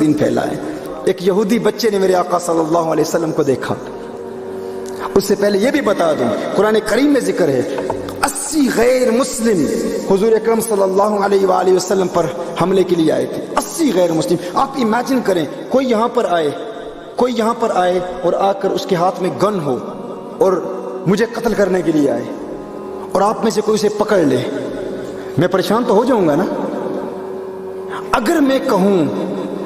دین پھیلائیں۔ ایک یہودی بچے نے میرے آقا صلی اللہ علیہ وسلم کو دیکھا۔ اس سے پہلے یہ بھی بتا دوں، قرآن کریم میں ذکر ہے 80 غیر مسلم حضور اکرم صلی اللہ علیہ وآلہ وسلم پر حملے کے لیے آئے تھے۔ 80 غیر مسلم۔ آپ امیجن کریں، کوئی یہاں پر آئے اور آ کر اس کے ہاتھ میں گن ہو اور مجھے قتل کرنے کے لیے آئے، اور آپ میں سے کوئی اسے پکڑ لے، میں پریشان تو ہو جاؤں گا نا۔ اگر میں کہوں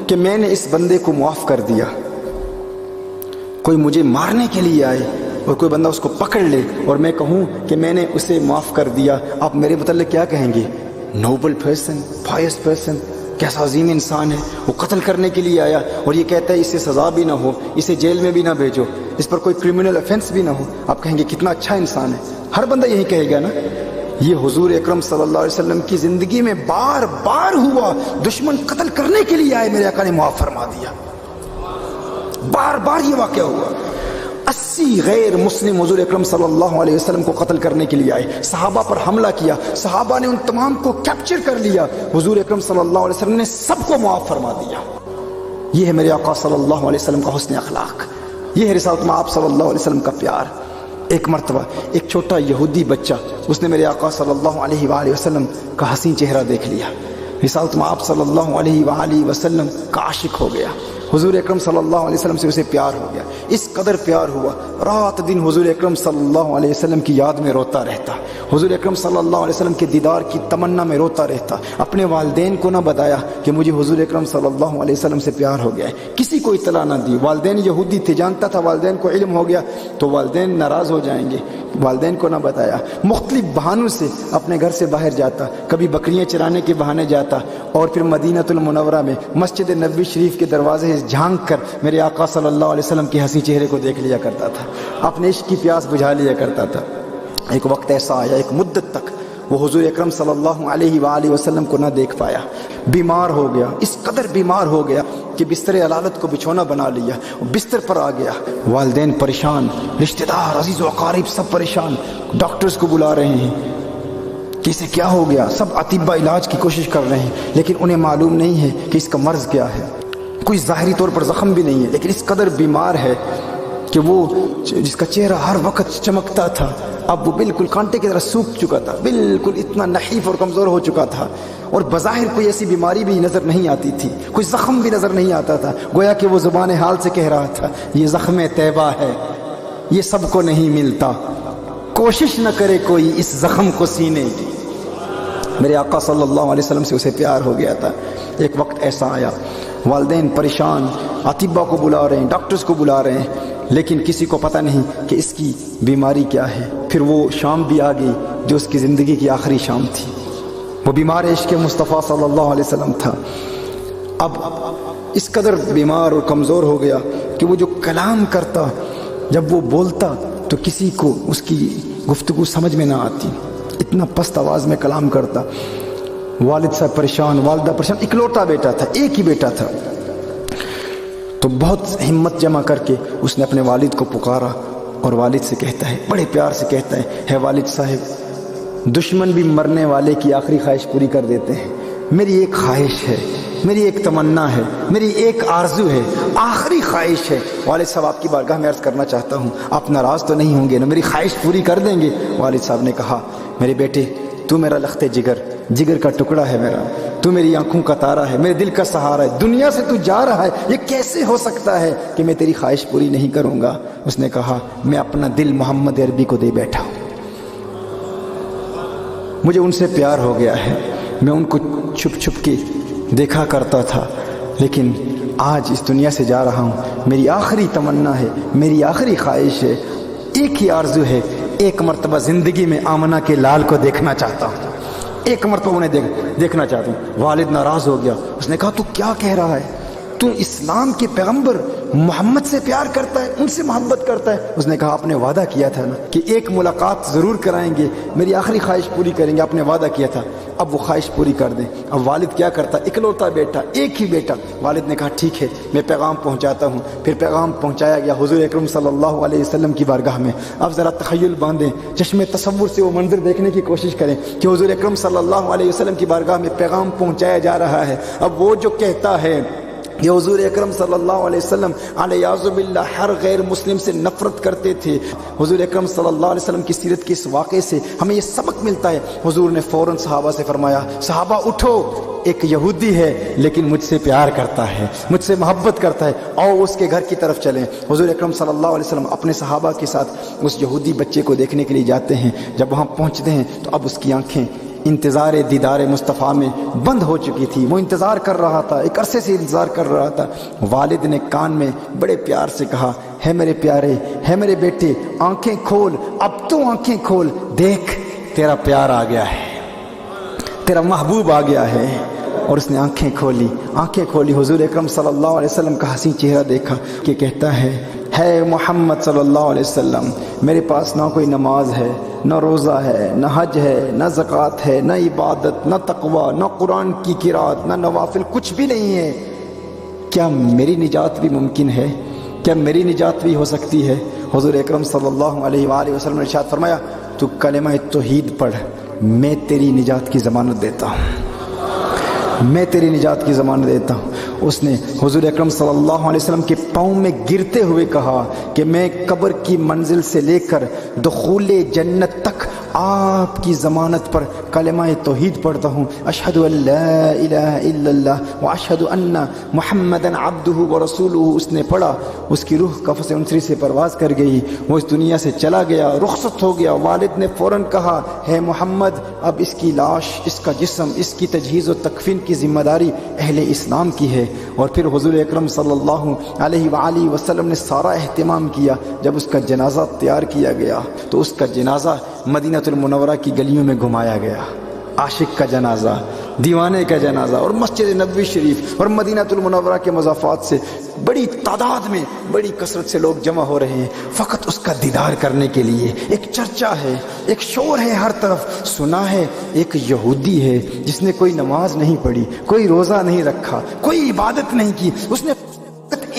کہ میں نے اس بندے کو معاف کر دیا، کوئی مجھے مارنے کے لیے آئے اور کوئی بندہ اس کو پکڑ لے اور میں کہوں کہ میں نے اسے معاف کر دیا، آپ میرے متعلق کیا کہیں گے؟ نوبل پرسن، پائس پرسن، کیسا عظیم انسان ہے، وہ قتل کرنے کے لیے آیا اور یہ کہتا ہے اسے سزا بھی نہ ہو، اسے جیل میں بھی نہ بھیجو، اس پر کوئی کرمنل افینس بھی نہ ہو، آپ کہیں گے کتنا اچھا انسان ہے۔ ہر بندہ یہی کہے گا نا۔ یہ حضور اکرم صلی اللہ علیہ وسلم کی زندگی میں بار بار ہوا، دشمن قتل کرنے کے لیے آئے، میرے آقا نے معاف فرما دیا۔ بار بار یہ واقعہ ہوا۔ 80 غیر مسلم حضور اکرم صلی اللہ علیہ وسلم کو قتل کرنے کے لیے آئے، صحابہ پر حملہ کیا، صحابہ نے ان تمام کو کیپچر کر لیا، حضور اکرم صلی اللہ علیہ وسلم نے سب کو معاف فرما دیا۔ یہ ہے میرے آقا صلی اللہ علیہ وسلم کا حسن اخلاق، یہ ہے رسالت میں آپ صلی اللہ علیہ وسلم کا پیار۔ ایک مرتبہ ایک چھوٹا یہودی بچہ، اس نے میرے آقا صلی اللہ علیہ وآلہ وسلم کا حسین چہرہ دیکھ لیا، رسالت میں آپ صلی اللہ علیہ وآلہ وسلم کا عاشق ہو گیا، حضور اکرم صلی اللہ علیہ وسلم سے اسے پیار ہو گیا، اس قدر پیار ہوا رات دن حضور اکرم صلی اللہ علیہ وسلم کی یاد میں روتا رہتا، حضور اکرم صلی اللہ علیہ وسلم کے دیدار کی تمنا میں روتا رہتا، اپنے والدین کو نہ بتایا کہ مجھے حضور اکرم صلی اللہ علیہ وسلم سے پیار ہو گیا ہے، کسی کو اطلاع نہ دی، والدین یہودی تھے، جانتا تھا والدین کو علم ہو گیا تو والدین ناراض ہو جائیں گے، والدین کو نہ بتایا، مختلف بہانوں سے اپنے گھر سے باہر جاتا، کبھی بکریاں چرانے کے بہانے جاتا اور پھر مدینہ المنورہ میں مسجد نبوی شریف کے دروازے جھانک کر میرے آقا صلی اللہ علیہ وسلم کے حسین چہرے کو دیکھ لیا کرتا تھا، اپنے عشق کی پیاس بجھا لیا کرتا تھا۔ ایک وقت ایسا آیا، ایک مدت تک وہ حضور اکرم صلی اللہ علیہ وآلہ وسلم کو نہ دیکھ پایا، بیمار ہو گیا، اس قدر بیمار ہو گیا کہ بستر علالت کو بچھونا بنا لیا، بستر پر آ گیا، والدین پریشان، رشتہ دار، عزیز و اقارب سب پریشان، ڈاکٹرز کو بلا رہے ہیں کہ اسے کیا ہو گیا، سب اطباء علاج کی کوشش کر رہے ہیں لیکن انہیں معلوم نہیں ہے کہ اس کا مرض کیا ہے، کوئی ظاہری طور پر زخم بھی نہیں ہے لیکن اس قدر بیمار ہے کہ وہ جس کا چہرہ ہر وقت چمکتا تھا اب وہ بالکل کانٹے کی طرح سوکھ چکا تھا، بالکل اتنا نحیف اور کمزور ہو چکا تھا، اور بظاہر کوئی ایسی بیماری بھی نظر نہیں آتی تھی، کوئی زخم بھی نظر نہیں آتا تھا، گویا کہ وہ زبان حال سے کہہ رہا تھا یہ زخم طیبہ ہے، یہ سب کو نہیں ملتا، کوشش نہ کرے کوئی اس زخم کو سینے کی۔ میرے آقا صلی اللہ علیہ وسلم سے اسے پیار ہو گیا تھا۔ ایک وقت ایسا آیا، والدین پریشان، اطباء کو بلا رہے ہیں، ڈاکٹرز کو بلا رہے ہیں لیکن کسی کو پتہ نہیں کہ اس کی بیماری کیا ہے۔ پھر وہ شام بھی آ گئی جو اس کی زندگی کی آخری شام تھی، وہ بیمار عشق مصطفیٰ صلی اللہ علیہ وسلم تھا۔ اب اس قدر بیمار اور کمزور ہو گیا کہ وہ جو کلام کرتا، جب وہ بولتا تو کسی کو اس کی گفتگو سمجھ میں نہ آتی، اتنا پست آواز میں کلام کرتا۔ والد صاحب پریشان، والدہ پریشان، اکلوتا بیٹا تھا، ایک ہی بیٹا تھا، تو بہت ہمت جمع کر کے اس نے اپنے والد کو پکارا اور والد سے کہتا ہے، بڑے پیار سے کہتا ہے والد صاحب، دشمن بھی مرنے والے کی آخری خواہش پوری کر دیتے ہیں، میری ایک خواہش ہے، میری ایک تمنا ہے، میری ایک آرزو ہے، آخری خواہش ہے، والد صاحب آپ کی بارگاہ میں عرض کرنا چاہتا ہوں، آپ ناراض تو نہیں ہوں گے نا، میری خواہش پوری کر دیں گے؟ والد صاحب نے کہا، میرے بیٹے تو میرا لخت جگر کا ٹکڑا ہے میرا، تو میری آنکھوں کا تارا ہے، میرے دل کا سہارا ہے، دنیا سے تو جا رہا ہے، یہ کیسے ہو سکتا ہے کہ میں تیری خواہش پوری نہیں کروں گا؟ اس نے کہا، میں اپنا دل محمد عربی کو دے بیٹھا ہوں، مجھے ان سے پیار ہو گیا ہے، میں ان کو چھپ چھپ کے دیکھا کرتا تھا لیکن آج اس دنیا سے جا رہا ہوں، میری آخری تمنا ہے، میری آخری خواہش ہے، ایک ہی آرزو ہے، ایک مرتبہ زندگی میں آمنہ کے لال کو دیکھنا چاہتا ہوں، ایک مرتبہ انہیں دیکھنا چاہتا ہوں۔ والد ناراض ہو گیا، اس نے کہا تو کیا کہہ رہا ہے، تو اسلام کے پیغمبر محمد سے پیار کرتا ہے، ان سے محبت کرتا ہے؟ اس نے کہا آپ نے وعدہ کیا تھا نا کہ ایک ملاقات ضرور کرائیں گے، میری آخری خواہش پوری کریں گے، آپ نے وعدہ کیا تھا، اب وہ خواہش پوری کر دیں۔ اب والد کیا کرتا، اکلوتا بیٹا، ایک ہی بیٹا، والد نے کہا ٹھیک ہے میں پیغام پہنچاتا ہوں۔ پھر پیغام پہنچایا گیا حضور اکرم صلی اللہ علیہ وسلم کی بارگاہ میں۔ اب ذرا تخیل باندھیں، چشم تصور سے وہ منظر دیکھنے کی کوشش کریں کہ حضور اکرم صلی اللہ علیہ وسلم کی بارگاہ میں پیغام پہنچایا جا رہا ہے۔ اب وہ جو کہتا ہے یہ حضور اکرم صلی اللہ علیہ وسلم علیہ باللہ ہر غیر مسلم سے نفرت کرتے تھے۔ حضور اکرم صلی اللہ علیہ وسلم کی سیرت کے اس واقعے سے ہمیں یہ سبق ملتا ہے۔ حضور نے فوراً صحابہ سے فرمایا، صحابہ اٹھو، ایک یہودی ہے لیکن مجھ سے پیار کرتا ہے، مجھ سے محبت کرتا ہے، آؤ اس کے گھر کی طرف چلیں۔ حضور اکرم صلی اللہ علیہ وسلم اپنے صحابہ کے ساتھ اس یہودی بچے کو دیکھنے کے لیے جاتے ہیں۔ جب وہاں پہنچتے ہیں تو اب اس کی آنکھیں انتظار دیدار مصطفیٰ میں بند ہو چکی تھی۔ وہ انتظار کر رہا تھا، ایک عرصے سے انتظار کر رہا تھا۔ والد نے کان میں بڑے پیار سے کہا، ہے میرے پیارے، ہے میرے بیٹے، آنکھیں کھول، اب تو آنکھیں کھول، دیکھ تیرا پیار آ گیا ہے، تیرا محبوب آ گیا ہے۔ اور اس نے آنکھیں کھولی، حضور اکرم صلی اللہ علیہ وسلم کا حسین چہرہ دیکھا کہ کہتا ہے محمد صلی اللہ علیہ وسلم، میرے پاس نہ کوئی نماز ہے، نہ روزہ ہے، نہ حج ہے، نہ زکوٰۃ ہے، نہ عبادت، نہ تقوی، نہ قرآن کی قرات، نہ نوافل، کچھ بھی نہیں ہے۔ کیا میری نجات بھی ممکن ہے؟ کیا میری نجات بھی ہو سکتی ہے؟ حضور اکرم صلی اللہ علیہ وآلہ وسلم نے ارشاد فرمایا، تو کلمہ توحید پڑھ، میں تیری نجات کی ضمانت دیتا ہوں، میں تیری نجات کی ضمانت دیتا ہوں۔ اس نے حضور اکرم صلی اللہ علیہ وسلم کے پاؤں میں گرتے ہوئے کہا کہ میں قبر کی منزل سے لے کر دخول جنت تک آپ کی ضمانت پر کلمہ توحید پڑھتا ہوں، اشہد ان لا الہ الا اللہ واشہد ان محمدًا عبدہ ورسولہ۔ اس نے پڑھا، اس کی روح قفس عنصری سے پرواز کر گئی، وہ اس دنیا سے چلا گیا، رخصت ہو گیا۔ والد نے فوراً کہا، ہے محمد، اب اس کی لاش، اس کا جسم، اس کی تجہیز و تکفین کی ذمہ داری اہل اسلام کی ہے۔ اور پھر حضور اکرم صلی اللہ علیہ وآلہ وسلم نے سارا اہتمام کیا۔ جب اس کا جنازہ تیار کیا گیا تو اس کا جنازہ مدینہ المنورہ کی گلیوں میں گھمایا گیا۔ عاشق کا جنازہ، دیوانے کا جنازہ، اور مسجد نبوی شریف اور مدینہ المنورہ کے مضافات سے بڑی تعداد میں، بڑی کثرت سے لوگ جمع ہو رہے ہیں فقط اس کا دیدار کرنے کے لیے۔ ایک چرچا ہے، ایک شور ہے ہر طرف، سنا ہے ایک یہودی ہے جس نے کوئی نماز نہیں پڑھی، کوئی روزہ نہیں رکھا، کوئی عبادت نہیں کی، اس نے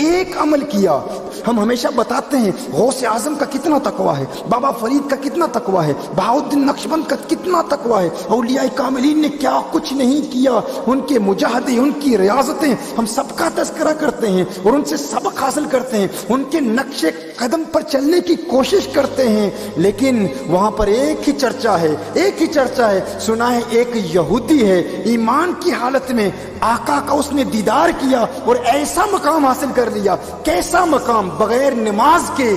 ایک عمل کیا۔ ہم ہمیشہ بتاتے ہیں غوث اعظم کا کتنا تقویٰ ہے، بابا فرید کا کتنا تقویٰ ہے، بہاؤالدین نقشبند کا کتنا تقویٰ ہے، اولیاء کاملین نے کیا کچھ نہیں کیا، ان کے مجاہدے، ان کی ریاضتیں، ہم سب کا تذکرہ کرتے ہیں اور ان سے سبق حاصل کرتے ہیں، ان کے نقش قدم پر چلنے کی کوشش کرتے ہیں۔ لیکن وہاں پر ایک ہی چرچا ہے، ایک ہی چرچا ہے، سنا ہے ایک یہودی ہے، ایمان کی حالت میں آقا کا اس نے دیدار کیا اور ایسا مقام حاصل کر لیا۔ کیسا مقام؟ بغیر نماز کے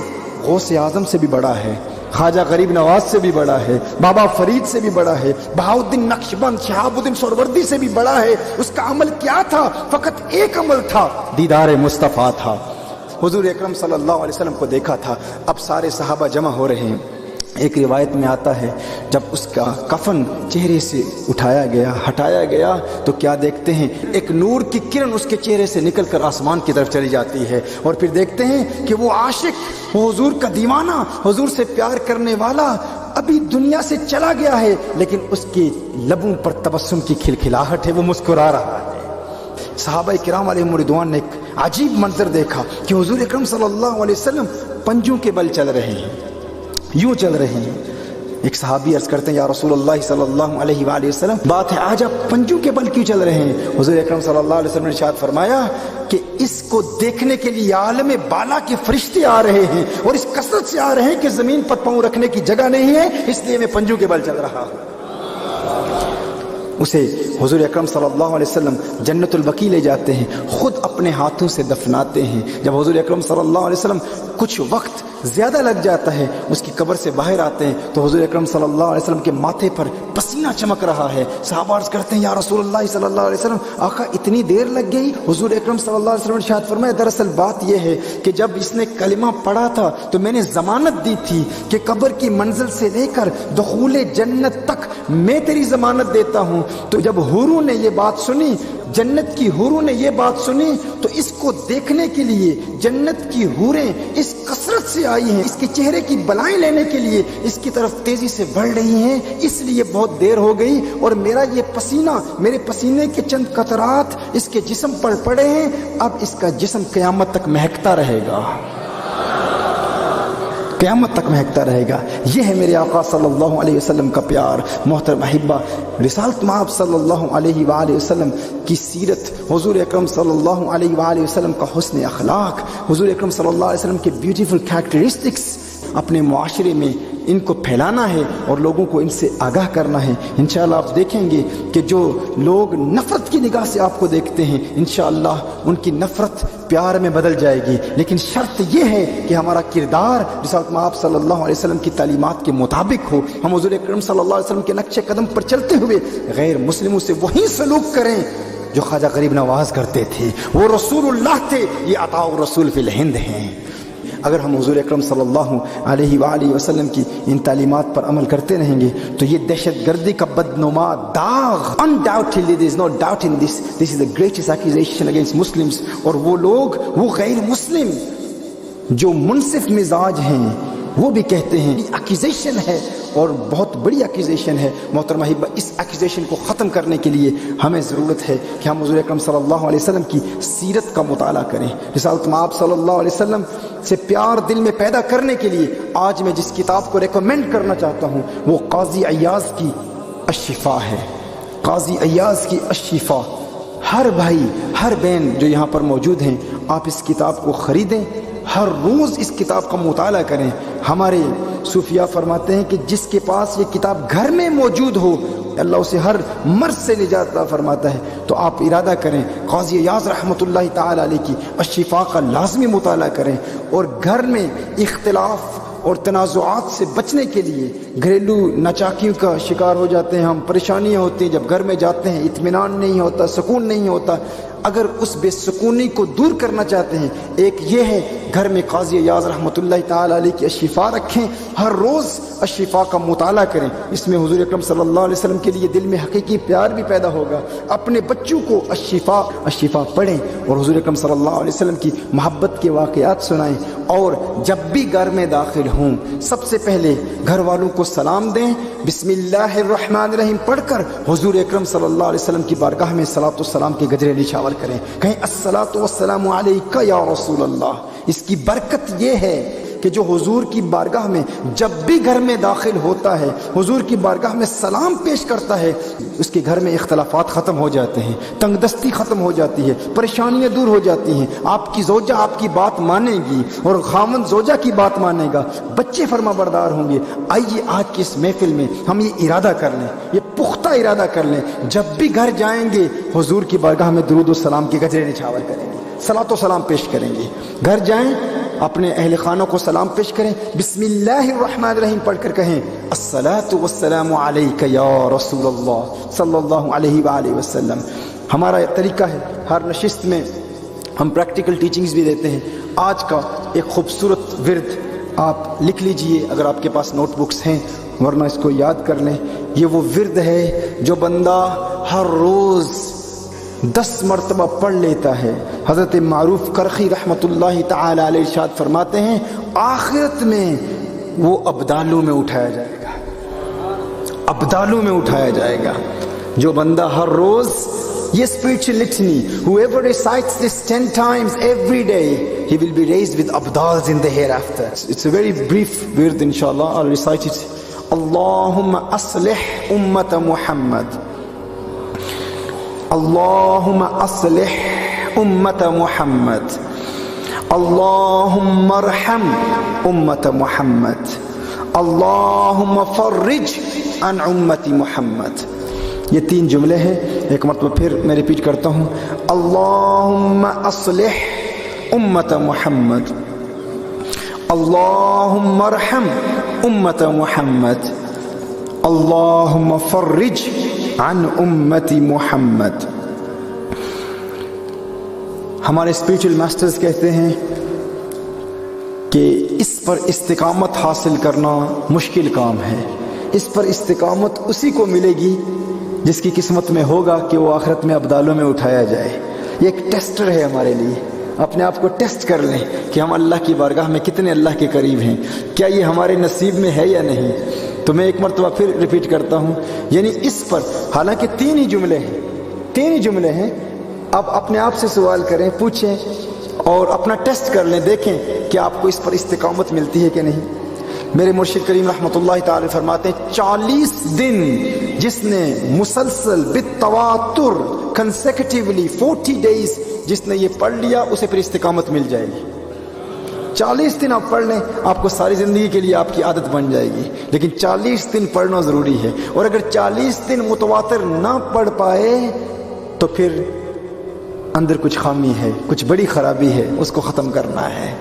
غوث اعظم سے بھی بڑا ہے، خواجہ غریب نواز سے بھی بڑا ہے، بابا فرید سے بھی بڑا ہے، بہاؤالدین نقشبند، شہاب الدین سہروردی سے بھی بڑا ہے۔ اس کا عمل کیا تھا؟ فقط ایک عمل تھا، دیدار مصطفیٰ تھا۔ حضور اکرم صلی اللہ علیہ وسلم کو دیکھا تھا۔ اب سارے صحابہ جمع ہو رہے ہیں۔ ایک روایت میں آتا ہے جب اس کا کفن چہرے سے اٹھایا گیا، ہٹایا گیا تو کیا دیکھتے ہیں؟ ایک نور کی کرن اس کے چہرے سے نکل کر آسمان کی طرف چلی جاتی ہے، اور پھر دیکھتے ہیں کہ وہ عاشق، وہ حضور کا دیوانہ، حضور سے پیار کرنے والا ابھی دنیا سے چلا گیا ہے، لیکن اس کے لبوں پر تبسم کی کھلکھلاہٹ ہے، وہ مسکرا رہا ہے۔ صحابہ کرام علیہم رضوان نے ایک عجیب منظر دیکھا کہ حضور اکرم صلی اللہ علیہ وسلم پنجوں کے بل چل رہے ہیں، یوں چل رہے ہیں۔ ایک صحابی عرض کرتے ہیں، یا رسول اللہ صلی اللہ علیہ وآلہ وسلم، بات ہے آج آپ پنجوں کے بل کیوں چل رہے ہیں؟ حضور اکرم صلی اللہ علیہ وسلم نے ارشاد فرمایا کہ اس کو دیکھنے کے لیے عالم بالا کے فرشتے آ رہے ہیں، اور اس کثرت سے آ رہے ہیں کہ زمین پر پاؤں رکھنے کی جگہ نہیں ہے، اس لیے میں پنجوں کے بل چل رہا ہوں۔ اسے حضور اکرم صلی اللہ علیہ وسلم جنت البقیع لے جاتے ہیں، خود اپنے ہاتھوں سے دفناتے ہیں۔ جب حضور اکرم صلی اللہ علیہ وسلم کچھ وقت زیادہ لگ جاتا ہے، اس کی قبر سے باہر آتے ہیں تو حضور اکرم صلی اللہ علیہ وسلم کے ماتھے پر پسینہ چمک رہا ہے۔ صحابہ عرض کرتے ہیں، یا رسول اللہ صلی اللہ علیہ وسلم، آقا اتنی دیر لگ گئی؟ حضور اکرم صلی اللہ علیہ وسلم نے ارشاد فرمایا، دراصل بات یہ ہے کہ جب اس نے کلمہ پڑھا تھا تو میں نے ضمانت دی تھی کہ قبر کی منزل سے لے کر دخول جنت تک میں تیری ضمانت دیتا ہوں۔ تو جب حوروں نے یہ بات سنی، جنت کی حوروں نے یہ بات سنی، تو اس کو دیکھنے کے لیے جنت کی حوریں اس کثرت سے آئی ہیں، اس کے چہرے کی بلائیں لینے کے لیے اس کی طرف تیزی سے بڑھ رہی ہیں، اس لیے بہت دیر ہو گئی، اور میرا یہ پسینہ، میرے پسینے کے چند قطرات اس کے جسم پر پڑے ہیں، اب اس کا جسم قیامت تک مہکتا رہے گا، قیامت تک مہکتا رہے گا۔ یہ ہے میرے آقا صلی اللہ علیہ وسلم کا پیار۔ محترم احبہ، رسالت مآب صلی اللہ علیہ وآلہ وسلم کی سیرت، حضور اکرم صلی اللہ علیہ وآلہ وسلم کا حسن اخلاق، حضور اکرم صلی اللہ علیہ وسلم کے بیوٹیفل کیریکٹرسٹکس اپنے معاشرے میں ان کو پھیلانا ہے اور لوگوں کو ان سے آگاہ کرنا ہے۔ انشاءاللہ آپ دیکھیں گے کہ جو لوگ نفرت کی نگاہ سے آپ کو دیکھتے ہیں، انشاءاللہ ان کی نفرت پیار میں بدل جائے گی، لیکن شرط یہ ہے کہ ہمارا کردار رسالت مآب صلی اللہ علیہ وسلم کی تعلیمات کے مطابق ہو۔ ہم حضور اکرم صلی اللہ علیہ وسلم کے نقش قدم پر چلتے ہوئے غیر مسلموں سے وہی سلوک کریں جو خواجہ غریب نواز کرتے تھے۔ وہ رسول اللہ تھے، یہ عطاء الرسول فی الہند ہیں۔ اگر ہم حضور اکرم صلی اللہ علیہ وآلہ وسلم کی ان تعلیمات پر عمل کرتے رہیں گے تو یہ دہشت گردی کا بدنما داغ، undoubtedly there is no doubt in this is the greatest accusation against Muslims، اور وہ لوگ، وہ غیر مسلم جو منصف مزاج ہیں وہ بھی کہتے ہیں یہ ایکوزیشن ہے اور بہت بڑی ایکوزیشن ہے۔ محترم احبہ، اس ایکوزیشن کو ختم کرنے کے لیے ہمیں ضرورت ہے کہ ہم حضور اکرم صلی اللہ علیہ وسلم کی سیرت کا مطالعہ کریں۔ رسالت مآب صلی اللہ علیہ وسلم سے پیار دل میں پیدا کرنے کے لیے آج میں جس کتاب کو ریکمینڈ کرنا چاہتا ہوں وہ قاضی عیاض کی الشفا ہے۔ قاضی عیاض کی الشفا، ہر بھائی ہر بہن جو یہاں پر موجود ہیں، آپ اس کتاب کو خریدیں، ہر روز اس کتاب کا مطالعہ کریں۔ ہمارے صوفیاء فرماتے ہیں کہ جس کے پاس یہ کتاب گھر میں موجود ہو اللہ اسے ہر مرض سے نجات عطا فرماتا ہے۔ تو آپ ارادہ کریں، قاضی عیاض رحمۃ اللہ تعالی علیہ کی الشفا کا لازمی مطالعہ کریں، اور گھر میں اختلاف اور تنازعات سے بچنے کے لیے، گھریلو ناچاکیوں کا شکار ہو جاتے ہیں ہم، پریشانیاں ہوتی ہیں، جب گھر میں جاتے ہیں اطمینان نہیں ہوتا، سکون نہیں ہوتا۔ اگر اس بے سکونی کو دور کرنا چاہتے ہیں، ایک یہ ہے گھر میں قاضی عیاض رحمۃ اللہ تعالی علیہ کی الشفا رکھیں، ہر روز الشفا کا مطالعہ کریں۔ اس میں حضور اکرم صلی اللہ علیہ وسلم کے لیے دل میں حقیقی پیار بھی پیدا ہوگا۔ اپنے بچوں کو الشفا پڑھیں اور حضور اکرم صلی اللہ علیہ وسلم کی محبت کے واقعات سنائیں، اور جب بھی گھر میں داخل ہوں سب سے پہلے گھر والوں کو سلام دیں، بسم اللہ الرحمن الرحیم پڑھ کر حضور اکرم صلی اللہ علیہ وسلم کی بارگاہ میں صلاۃ والسلام کے گجرے نچھاور کریں، کہیں الصلاۃ والسلام علیک یا رسول اللہ۔ اس کی برکت یہ ہے کہ جو حضور کی بارگاہ میں جب بھی گھر میں داخل ہوتا ہے، حضور کی بارگاہ میں سلام پیش کرتا ہے، اس کے گھر میں اختلافات ختم ہو جاتے ہیں، تنگ دستی ختم ہو جاتی ہے، پریشانیاں دور ہو جاتی ہیں، آپ کی زوجہ آپ کی بات مانے گی اور خاوند زوجہ کی بات مانے گا، بچے فرما بردار ہوں گے۔ آئیے آج کی اس محفل میں ہم یہ ارادہ کر لیں، یہ پختہ ارادہ کر لیں، جب بھی گھر جائیں گے حضور کی بارگاہ میں درود و سلام کے گجرے نچھاور کریں گے، صلاۃ و سلام پیش کریں گے۔ گھر جائیں اپنے اہل خانوں کو سلام پیش کریں، بسم اللہ الرحمن الرحیم پڑھ کر کہیں الصلاۃ والسلام علیک یا رسول اللہ صلی اللہ علیہ وآلہ وسلم۔ ہمارا طریقہ ہے ہر نشست میں ہم پریکٹیکل ٹیچنگز بھی دیتے ہیں۔ آج کا ایک خوبصورت ورد آپ لکھ لیجئے اگر آپ کے پاس نوٹ بکس ہیں، ورنہ اس کو یاد کر لیں۔ یہ وہ ورد ہے جو بندہ ہر روز 10 مرتبہ پڑھ لیتا ہے۔ حضرت معروف کرخی رحمۃ اللہ تعالی علیہ ارشاد فرماتے ہیں آخرت میں وہ ابدالوں میں اٹھایا جائے گا، ابدالوں میں اٹھایا جائے گا۔ جو بندہ ہر روز یہ spiritual litany, whoever recites this 10 times every day, he will be raised with abdals in the hereafter. It's a very brief word, inshallah. I'll recite it. Allahumma aslih ummat Muhammad. Allahumma aslih ummat Muhammad. Allahumma arham ummat Muhammad. Allahumma farrij an ummati Muhammad. یہ 3 جملے ہیں، ایک مرتبہ پھر میں repeat کرتا ہوں۔ اللہم اصلح امت محمد، اللہم ارحم امت محمد، اللہم فرج عن امت محمد۔ ہمارے اسپریچول ماسٹرز کہتے ہیں کہ اس پر استقامت حاصل کرنا مشکل کام ہے، اس پر استقامت اسی کو ملے گی جس کی قسمت میں ہوگا کہ وہ آخرت میں ابدالوں میں اٹھایا جائے۔ یہ ایک ٹیسٹر ہے ہمارے لیے، اپنے آپ کو ٹیسٹ کر لیں کہ ہم اللہ کی بارگاہ میں کتنے اللہ کے قریب ہیں، کیا یہ ہمارے نصیب میں ہے یا نہیں۔ تو میں ایک مرتبہ پھر ریپیٹ کرتا ہوں، یعنی اس پر حالانکہ 3 ہی جملے ہیں، اب اپنے آپ سے سوال کریں، پوچھیں اور اپنا ٹیسٹ کر لیں، دیکھیں کہ آپ کو اس پر استقامت ملتی ہے کہ نہیں۔ میرے مرشد کریم رحمۃ اللہ تعالی فرماتے ہیں 40 دن جس نے مسلسل بالتواتر کنسیکٹیولی 40 days جس نے یہ پڑھ لیا اسے پھر استقامت مل جائے گی۔ 40 دن آپ پڑھ لیں، آپ کو ساری زندگی کے لیے آپ کی عادت بن جائے گی، لیکن 40 دن پڑھنا ضروری ہے۔ اور اگر 40 دن متواتر نہ پڑھ پائے تو پھر اندر کچھ خامی ہے، کچھ بڑی خرابی ہے، اس کو ختم کرنا ہے۔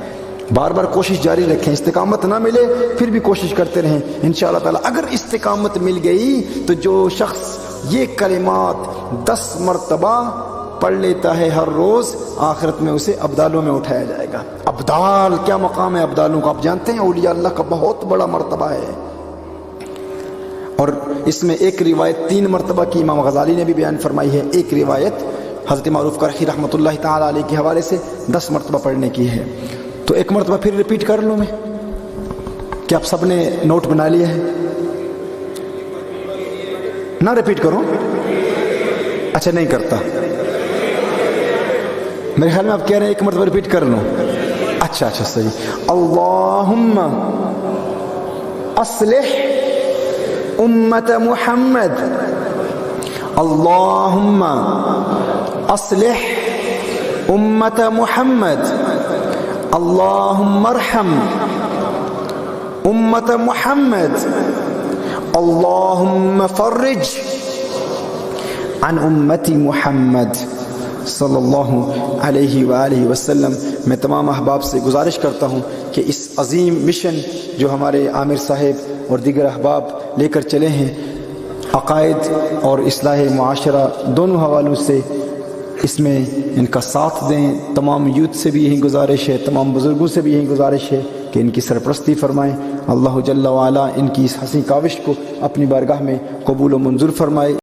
بار بار کوشش جاری رکھیں، استقامت نہ ملے پھر بھی کوشش کرتے رہیں انشاءاللہ تعالی۔ اگر استقامت مل گئی تو جو شخص یہ کلمات 10 مرتبہ پڑھ لیتا ہے ہر روز، آخرت میں اسے ابدالوں میں اٹھایا جائے گا۔ ابدال کیا مقام ہے ابدالوں کا؟ آپ جانتے ہیں اولیاء اللہ کا بہت بڑا مرتبہ ہے۔ اور اس میں ایک روایت 3 مرتبہ کی امام غزالی نے بھی بیان فرمائی ہے، ایک روایت حضرت معروف کرخی رحمۃ اللہ تعالی علیہ کے حوالے سے 10 مرتبہ پڑھنے کی ہے۔ تو ایک مرتبہ پھر ریپیٹ کر لوں میں، کہ آپ سب نے نوٹ بنا لیا ہے؟ نہ ریپیٹ کروں؟ اچھا نہیں کرتا، میرے خیال میں آپ کہہ رہے ہیں ایک مرتبہ ریپیٹ کر لوں۔ اچھا صحیح۔ اللہم اصلح امت محمد، اللہم اصلح امت محمد، اللہم ارحم امت محمد، اللہم فرج عن امتی محمد صلی اللہ علیہ وآلہ وسلم۔ میں تمام احباب سے گزارش کرتا ہوں کہ اس عظیم مشن جو ہمارے عامر صاحب اور دیگر احباب لے کر چلے ہیں، عقائد اور اصلاح معاشرہ دونوں حوالوں سے اس میں ان کا ساتھ دیں۔ تمام یوتھ سے بھی یہی گزارش ہے، تمام بزرگوں سے بھی یہی گزارش ہے کہ ان کی سرپرستی فرمائیں۔ اللہ جل وعلا ان کی اس حسین کاوش کو اپنی بارگاہ میں قبول و منظور فرمائے۔